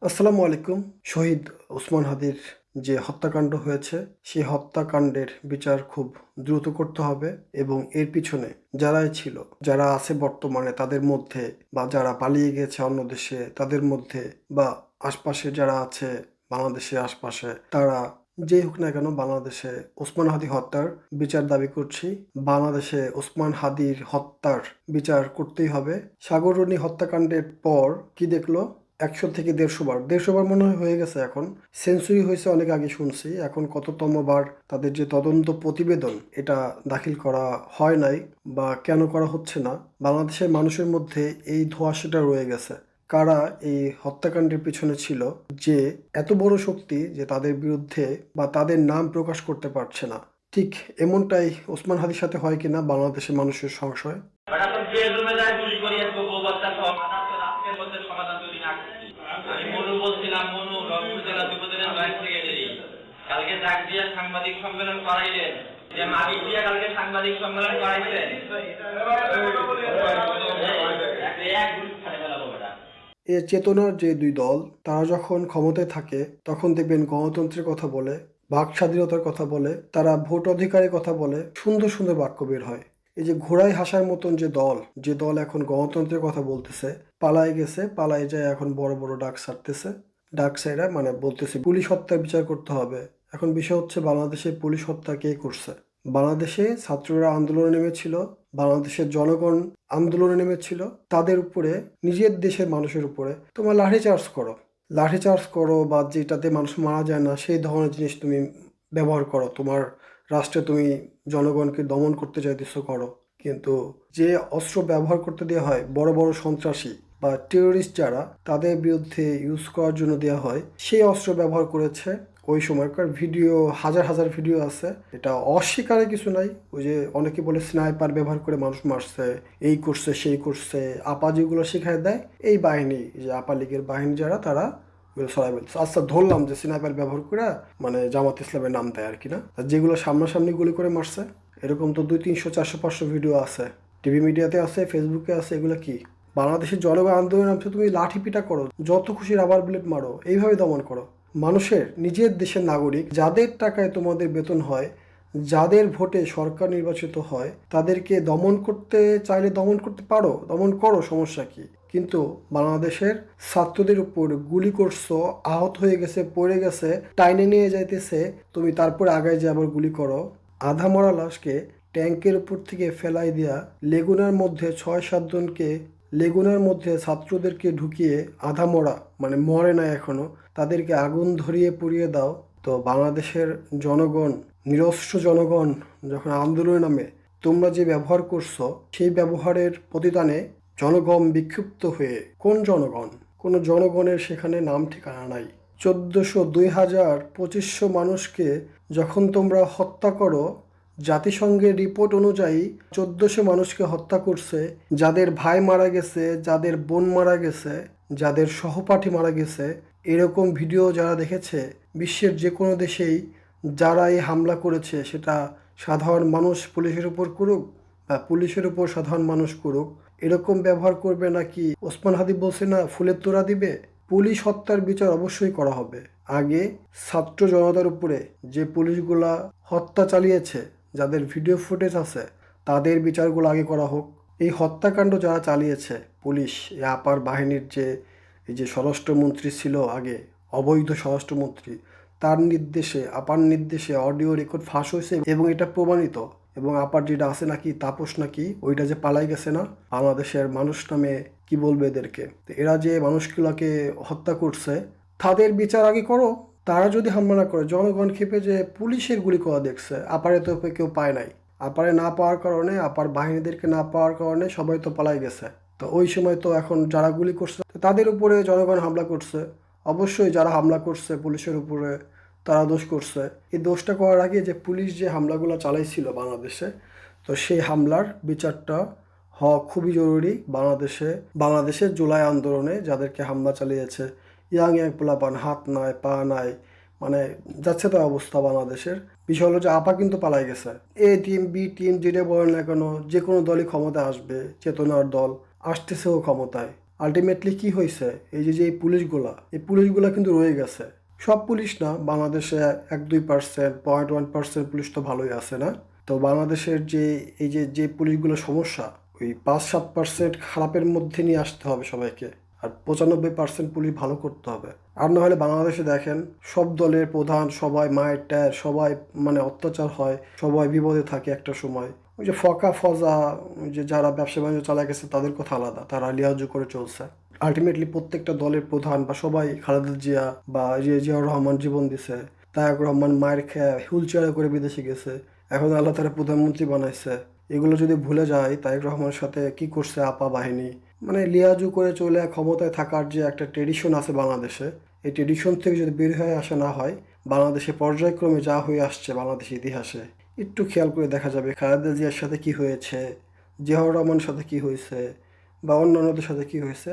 আসসালামু আলাইকুম। শহীদ ওসমান হাদির যে হত্যাকাণ্ড হয়েছে, সেই হত্যাকাণ্ডের বিচার খুব দ্রুত করতে হবে এবং এর পিছনে যারাই ছিল, যারা আছে বর্তমানে তাদের মধ্যে বা যারা পালিয়ে গেছে অন্য দেশে তাদের মধ্যে বা আশপাশে যারা আছে বাংলাদেশের আশপাশে তারা যেই হোক না কেন বাংলাদেশে ওসমান হাদি হত্যার বিচার দাবি করছি। বাংলাদেশে ওসমান হাদির হত্যার বিচার করতেই হবে। সাগররনী হত্যাকাণ্ডের পর কি দেখলো? ১০০ থেকে ১৫০ বার, ১৫০ বার মনে হয় হয়ে গেছে এখন। সেঞ্চুরি হয়েছে অনেক আগে শুনছি। এখন কততম বার তাদের যে তদন্ত প্রতিবেদন এটা দাখিল করা হয় নাই বা কেন করা হচ্ছে না? বাংলাদেশের মানুষের মধ্যে এই ধোঁয়াশাটা রয়ে গেছে। কারা এই হত্যাকাণ্ডের পিছনে ছিল, যে এত বড় শক্তি যে তাদের বিরুদ্ধে বা তাদের নাম প্রকাশ করতে পারছে না। ঠিক এমনটাই ওসমান হাদির সাথে হয় কিনা বাংলাদেশের মানুষের সংশয়। কালকে ডাক দিয়ে সাংবাদিক সম্মেলন করাইলেন, যে মালিক দিয়ে কালকে সাংবাদিক সম্মেলন করাইলেন। এ চেতনার যে দুই দল তারা যখন ক্ষমতায় থাকে তখন দেখবেন গণতন্ত্রের কথা বলে, বাক স্বাধীনতার কথা বলে, তারা ভোট অধিকারের কথা বলে, সুন্দর সুন্দর বাক্য বের হয়। এই যে ঘোড়ায় হাসার মতন যে দল এখন গণতন্ত্রের কথা বলতেছে, পালায় গেছে, পালায় যায় এখন বড় বড় ডাক ছাড়তেছে। ডাক সাইরা মানে বলতেছে পুলিশ হত্যার বিচার করতে হবে। এখন বিষয় হচ্ছে বাংলাদেশে পুলিশ হত্যা কে করছে? বাংলাদেশে ছাত্ররা আন্দোলনে নেমেছিল, বাংলাদেশের জনগণ আন্দোলনে নেমেছিল, তাদের উপরে, নিজের দেশের মানুষের উপরে তোমার লাঠিচার্জ করো বা যেটাতে মানুষ মারা যায় না সেই ধরনের জিনিস তুমি ব্যবহার করো, তোমার রাষ্ট্রে তুমি জনগণকে দমন করতে চাইতেছো, করো। কিন্তু যে অস্ত্র ব্যবহার করতে দেওয়া হয় বড় বড় সন্ত্রাসী বা টেরোরিস্ট যারা, তাদের বিরুদ্ধে ইউজ করার জন্য দেওয়া হয়, সেই অস্ত্র ব্যবহার করেছে। ওই সময়কার ভিডিও, হাজার হাজার ভিডিও আছে, এটা অস্বীকারের কিছু নাই। ওই যে অনেকে বলে স্নাইপার ব্যবহার করে মানুষ মারছে, এই করছে সেই করছে, আপা যেগুলো শেখায় দেয় এই বাহিনী, যে আপা লীগের বাহিনী যারা, তারা সরাই বলছে। আচ্ছা, ধরলাম যে স্নাইপার ব্যবহার করে মানে জামাত ইসলামের নাম দেয় আর কি, না? আর যেগুলো সামনাসামনি গুলি করে মারছে, এরকম তো 200, 300, 400, 500 ভিডিও আছে, টিভি মিডিয়াতে আছে, ফেসবুকে আছে। এগুলো কি? বাংলাদেশের জনগণ আন্দোলন নামছে, তুমি লাঠি পিটা করো, যত খুশি রাবার বুলেট মারো, এইভাবে দমন করো। মানুষের নিজের দেশের নাগরিক যাদের টাকায় তোমাদের বেতন হয়, যাদের ভোটে সরকার নির্বাচিত হয়, তাদেরকে দমন করতে চাইলে দমন করতে পারো, দমন করো, সমস্যা কি? কিন্তু বাংলাদেশের ছাত্রদের উপর গুলি করছো, আহত হয়ে গেছে, পড়ে গেছে, টাইনে নিয়ে যাইতেছে, তুমি তারপরে আগায় যে আবার গুলি করো। আধা মরা লাশকে ট্যাঙ্কের উপর থেকে ফেলাই দিয়া লেগুনার মধ্যে ৬-৭ জনকে, লেগুনার মধ্যে ছাত্রদেরকে ঢুকিয়ে আধা মরা মানে মরে না এখনো, তাদেরকে আগুন ধরিয়ে পুড়িয়ে দাও। তো বাংলাদেশের জনগণ, নিরস্ত্র জনগণ যখন আন্দোলনে নামে, তোমরা যে ব্যবহার করছো সেই ব্যবহারের প্রতিদানে জনগণ বিক্ষুব্ধ হয়ে, কোন জনগণ? কোনো জনগণের সেখানে নাম ঠিকানা নাই। ১৪০০, ২০০০, ২৫০০ মানুষকে যখন তোমরা হত্যা করো, জাতিসংঘের রিপোর্ট অনুযায়ী ১৪০০ মানুষকে হত্যা করছে, যাদের ভাই মারা গেছে, যাদের বোন মারা গেছে, যাদের সহপাঠী মারা গেছে, এরকম ভিডিও যারা দেখেছে বিশ্বের যে কোনো দেশেই, যারা এই হামলা করেছে সেটা সাধারণ মানুষ পুলিশের উপর করুক বা পুলিশের উপর সাধারণ মানুষ করুক, এরকম ব্যবহার করবে নাকি? ওসমান হাদি বলছে না ফুলের তোড়া দিবে? পুলিশ হত্যার বিচার অবশ্যই করা হবে। আগে ছাত্র জনতার উপরে যে পুলিশগুলা হত্যা চালিয়েছে, যাদের ভিডিও ফুটেজ আছে, তাদের বিচারগুলো আগে করা হোক। এই হত্যাকাণ্ড যারা চালিয়েছে পুলিশ, এই আপার বাহিনীর যে, এই যে স্বরাষ্ট্রমন্ত্রী ছিল আগে, অবৈধ স্বরাষ্ট্রমন্ত্রী, তার নির্দেশে, আপার নির্দেশে অডিও রেকর্ড ফাঁস হয়েছে এবং এটা প্রমাণিত। এবং আপার যেটা আছে নাকি, তাপস নাকি, ওইটা যে পালাই গেছে না, বাংলাদেশের মানুষ নামে কি বলবে এদেরকে? তো এরা যে মানুষগুলোকে হত্যা করছে, তাদের বিচার আগে করো। তারা যদি হামলা না করে, জনগণ ক্ষেপে যে পুলিশের গুলি করা দেখছে, আপারে তো কেউ পায় নাই, আপারে না পাওয়ার কারণে, আপার বাহিনীদেরকে না পাওয়ার কারণে সবাই তো পালাই গেছে। তো ওই সময় তো এখন যারা গুলি করছে তাদের উপরে জনগণ হামলা করছে। অবশ্যই যারা হামলা করছে পুলিশের উপরে, তারা দোষ করছে। এই দোষটা করার আগে যে পুলিশ যে হামলাগুলো চালাইছিল বাংলাদেশে, তো সেই হামলার বিচারটা হওয়া খুবই জরুরি। বাংলাদেশের জুলাই আন্দোলনে যাদেরকে হামলা চালিয়েছে, ইয়াং ইয়াং পোলাপান, হাত নাই পা নাই, মানে যাচ্ছে তার অবস্থা বাংলাদেশের। বিষয় হলো যে আপা কিন্তু পালাই গেছে। এ টিম, বি টিম, যেটা বলেন না কেন, যে কোনো দলই ক্ষমতায় আসবে, চেতনার দল আসতেছেও ক্ষমতায়। আলটিমেটলি কি হয়েছে, এই পুলিশগুলা কিন্তু রয়ে গেছে। সব পুলিশ না, বাংলাদেশে 1-2%, 0.1% পুলিশ তো ভালোই আছে না? তো বাংলাদেশের যে পুলিশগুলো সমস্যা, ওই 5-7% খারাপের মধ্যে নিয়ে আসতে হবে সবাইকে, আর 95% পুলিশ ভালো করতে হবে। আর না হলে বাংলাদেশে দেখেন সব দলের প্রধান সবাই মায়ের টায়ের, সবাই মানে অত্যাচার হয়, সবাই বিপদে থাকে একটা সময়। ওই যে ফজা, ওই যে যারা ব্যবসা বাণিজ্য চালা গেছে তাদের কথা আলাদা, তারা লিয়াজু করে চলছে। আলটিমেটলি প্রত্যেকটা দলের প্রধান বা সবাই, খালেদা জিয়া বা জিয়াউর রহমান জীবন দিছে, তারেক রহমান মায়ের খেয়ে হুইল চেয়ারে করে বিদেশে গেছে, এখন আল্লাহ তারা প্রধানমন্ত্রী বানাইছে। এগুলো যদি ভুলে যায় তারেক রহমানের সাথে কি করছে আপা বাহিনী, মানে লিয়াজু করে চলে ক্ষমতায় থাকার যে একটা ট্রেডিশন আছে বাংলাদেশে, এই ট্রেডিশন থেকে যদি বের হয়ে আসা না হয়, বাংলাদেশে পর্যায়ক্রমে যা হয়ে আসছে বাংলাদেশের ইতিহাসে, একটু খেয়াল করে দেখা যাবে খালেদা জিয়ার সাথে কি হয়েছে, জিয়াউর রহমানের সাথে কি হয়েছে, বা অন্যান্যদের সাথে কি হয়েছে।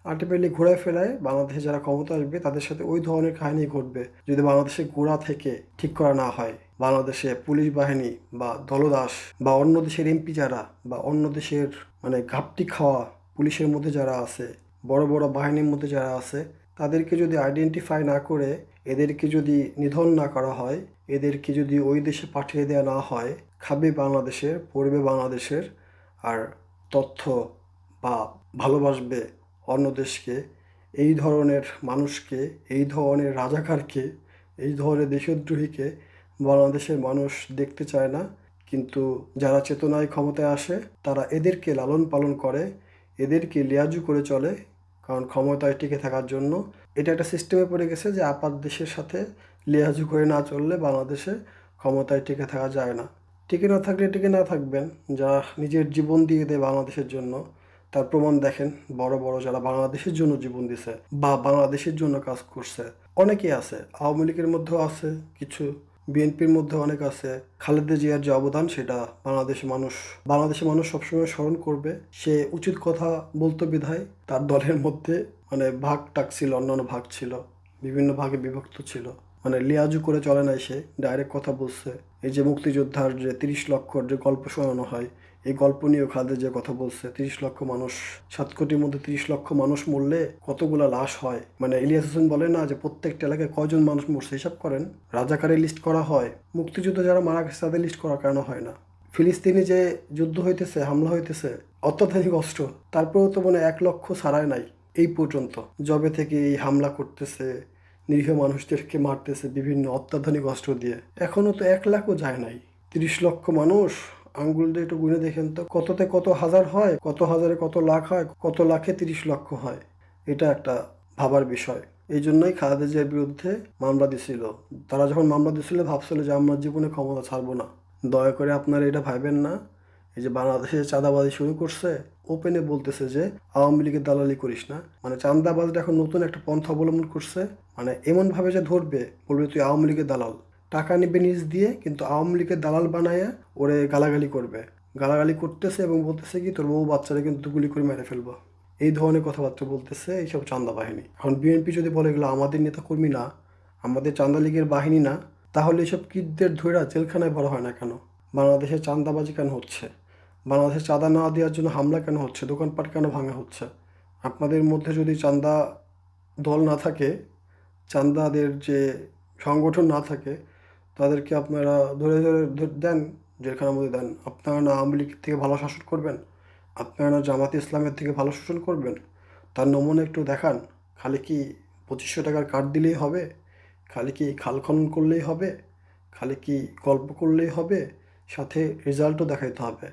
আলটিমেটলি ঘোরায় ফেরায় বাংলাদেশে যারা ক্ষমতা আসবে তাদের সাথে ওই ধরনের কাহিনী ঘটবে যদি বাংলাদেশের গোড়া থেকে ঠিক করা না হয়। বাংলাদেশে পুলিশ বাহিনী বা দলদাস বা অন্য দেশের এমপি যারা বা অন্য দেশের মানে ঘাপটি খাওয়া পুলিশের মধ্যে যারা আছে, বড় বড় বাহিনীর মধ্যে যারা আছে, তাদেরকে যদি আইডেন্টিফাই না করে এদেরকে যদি নিধন না করা হয়, এদেরকে যদি ওই দেশে পাঠিয়ে দেওয়া না হয়, খাবে বাংলাদেশের, পড়বে বাংলাদেশের, আর তথ্য বা ভালোবাসবে অন্য দেশকে, এই ধরনের মানুষকে, এই ধরনের রাজাকারকে, এই ধরনের দেশদ্রোহীকে বাংলাদেশের মানুষ দেখতে চায় না। কিন্তু যারা চেতনায় ক্ষমতায় আসে তারা এদেরকে লালন পালন করে, এদেরকে লিয়াজু করে চলে, কারণ ক্ষমতায় টিকে থাকার জন্য। এটা একটা সিস্টেমে পড়ে গেছে যে আপাত দেশের সাথে লিয়াজু করে না চললে বাংলাদেশে ক্ষমতায় টিকে থাকা যায় না। টিকে না থাকলে টিকে না থাকবেন, যারা নিজের জীবন দিয়ে দেয় বাংলাদেশের জন্য তার প্রমাণ দেখেন। বড় বড় যারা বাংলাদেশের জন্য জীবন দিছে বা বাংলাদেশের জন্য কাজ করছে অনেকেই আছে, আওয়ামী লীগের মধ্যেও আছে কিছু, বিএনপির মধ্যে অনেক আছে। খালেদা জিয়ার যে অবদান সেটা বাংলাদেশের মানুষ সবসময় স্মরণ করবে। সে উচিত কথা বলতো বিধায় তার দলের মধ্যে মানে ভাগ টাক ছিল, অন্যান্য ভাগ ছিল, বিভিন্ন ভাগে বিভক্ত ছিল, মানে লিয়াজু করে চলে নাই, সে ডাইরেক্ট কথা বলছে। এই যে মুক্তিযোদ্ধার যে 30 লক্ষর যে গল্প শোনানো হয়, এই গল্প নিয়েও খালেদা যে কথা বলছে, 30 লক্ষ মানুষ, 7 কোটির মধ্যে 30 লক্ষ মানুষ মরলে কতগুলা লাশ হয়। মানে ইলিয়াস হোসেন বলে না যে প্রত্যেকটা এলাকায় কয়জন মানুষ মরছে হিসাব করেন, রাজাকারের লিস্ট করা হয়, মুক্তিযুদ্ধ যারা মারা গেছে তাদের লিস্ট করা কেন হয় না? ফিলিস্তিনি যে যুদ্ধ হইতেছে, হামলা হইতেছে, অত্যাধুনিক অস্ত্র, তারপরেও তো মানে 1 লক্ষ ছাড়ায় নাই এই পর্যন্ত, জবে থেকে এই হামলা করতেছে, নিরীহ মানুষদেরকে মারতেছে বিভিন্ন অত্যাধুনিক অস্ত্র দিয়ে, এখনো তো 1 লাখও যায় নাই। 30 লক্ষ মানুষ, আঙ্গুল দিয়ে একটু গুনে দেখেন তো কততে কত হাজার হয়, কত হাজারে কত লাখ হয়, কত লাখে 30 লক্ষ হয়। এটা একটা ভাবার বিষয়। এই জন্যই খালেদা জিয়ার বিরুদ্ধে মামলা দিছিল। তারা যখন মামলা দিছিল ভাবছিল যে আমরা জীবনে ক্ষমতা ছাড়বো না। দয়া করে আপনারা এটা ভাবেন না। এই যে বাংলাদেশে চাঁদাবাজি শুরু করছে, ওপেনে বলতেছে যে আওয়ামী লীগের দালালি করিস না, মানে চাঁদাবাজটা এখন নতুন একটা পন্থা অবলম্বন করছে, মানে এমনভাবে যে ধরবে, বলবে তুই আওয়ামী লীগের দালাল, টাকা নিবে নিজ দিয়ে, কিন্তু আওয়ামী লীগের দালাল বানায়া ওরে গালাগালি করবে, গালাগালি করতেছে এবং বলতেছে কি তোর বউ বাচ্চারা কিন্তু গুলি করে মেরে ফেলবো, এই ধরনের কথাবার্তা বলতেছে এইসব চাঁদা বাহিনী। এখন বিএনপি যদি বলে এগুলো আমাদের নেতাকর্মী না, আমাদের চাঁদা লীগের বাহিনী না, তাহলে এইসব কিডদের ধৈরা জেলখানায় ভরা হয় না কেন? বাংলাদেশে চাঁদাবাজি কেন হচ্ছে? বাংলাদেশে চাঁদা না দেওয়ার জন্য হামলা কেন হচ্ছে? দোকানপাট কেন ভাঙা হচ্ছে? আপনাদের মধ্যে যদি চাঁদা দল না থাকে, চান্দাদের যে সংগঠন না থাকে, তাদেরকে আপনারা ধরে দেন, জেলখানার মধ্যে দেন। আপনারা না আওয়ামী লীগ থেকে ভালো শাসন করবেন? আপনারা না জামাতে ইসলামের থেকে ভালো শাসন করবেন? তার নমুনা একটু দেখান। খালি কি 2500 টাকার কার্ড দিলেই হবে? খালি কি খাল খনন করলেই হবে? খালি কি গল্প করলেই হবে? সাথে রেজাল্টও দেখাইতে হবে।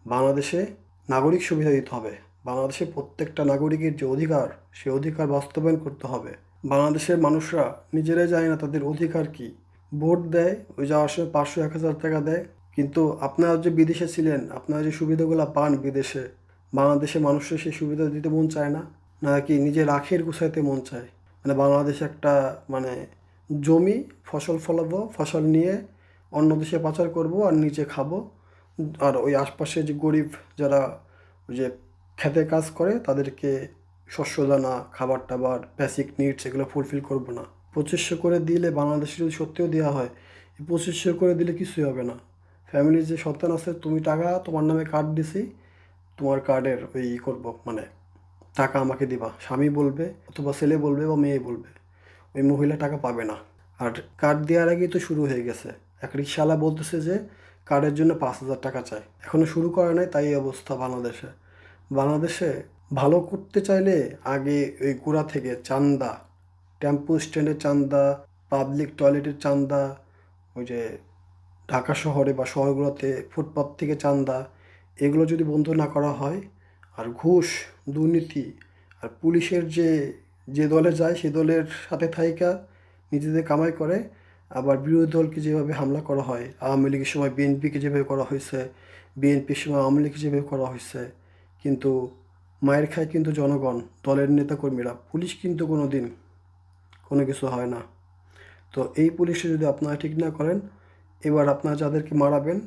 বাংলাদেশে নাগরিক সুবিধা দিতে হবে। বাংলাদেশে প্রত্যেকটা নাগরিকের যে অধিকার, সে অধিকার বাস্তবায়ন করতে হবে। বাংলাদেশের মানুষরা নিজেরাই জানে না তাদের অধিকার কি। ভোট দেয়, ওই যাওয়ার সময় 500-1000 টাকা দেয়, কিন্তু আপনারা যে বিদেশে ছিলেন, আপনারা যে সুবিধাগুলো পান বিদেশে, বাংলাদেশের মানুষের সেই সুবিধা দিতে মন চায় না, নাকি নিজের আখের গুছাইতে মন চায়? মানে বাংলাদেশে একটা মানে জমি, ফসল ফলাবো, ফসল নিয়ে অন্য দেশে পাচার করব আর নিজে খাবো, আর ওই আশপাশে যে গরিব যারা ওই যে খেতে কাজ করে তাদেরকে শস্য দানা, খাবার টাবার, বেসিক নিডস এগুলো ফুলফিল করবো না। 2500 করে দিলে, বাংলাদেশে যদি সত্যিও দেওয়া হয়, এই 2500 করে দিলে কিছুই হবে না। ফ্যামিলির যে সন্তান আছে, তুমি টাকা তোমার নামে কার্ড দিছি, তোমার কার্ডের ওই করবো, মানে টাকা আমাকে দিবা, স্বামী বলবে অথবা ছেলে বলবে বা মেয়ে বলবে, ওই মহিলা টাকা পাবে না। আর কার্ড দেওয়ার আগেই তো শুরু হয়ে গেছে। এক রিক্সাওয়ালা বলতেছে যে কার্ডের জন্য 5,000 টাকা চাই, এখনও শুরু করে নাই, তাই এই অবস্থা বাংলাদেশে। বাংলাদেশে ভালো করতে চাইলে আগে ওই গোড়া থেকে চান্দা, টেম্পো স্ট্যান্ডের চান্দা, পাবলিক টয়লেটের চান্দা, ওই যে ঢাকা শহরে বা শহরগুলোতে ফুটপাত থেকে চান্দা, এগুলো যদি বন্ধ না করা হয়, আর ঘুষ, দুর্নীতি, আর পুলিশের যে দলে যায় সে দলের সাথে থাইকা নিজেদের কামাই করে, আবার বিরোধী দলকে যেভাবে হামলা করা হয়, আওয়ামী লীগের সময় বিএনপিকে যেভাবে করা হয়েছে, বিএনপির সময় আওয়ামী লীগকে যেভাবে করা হয়েছে, কিন্তু মায়ের খায় কিন্তু জনগণ, দলের নেতাকর্মীরা। পুলিশ কিন্তু কোনো দিন কোনো কিছু হয় না। তো এই পুলিশে যদি আপনারা ঠিক না করেন, এবার আপনারা যাদেরকে মারাবেন,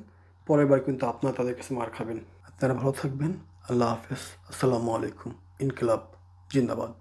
পরের বার কিন্তু আপনারা তাদের কাছে মার খাবেন। আপনারা ভালো থাকবেন। আল্লাহ হাফেজ। আসসালামু আলাইকুম। ইনকিলাব জিন্দাবাদ।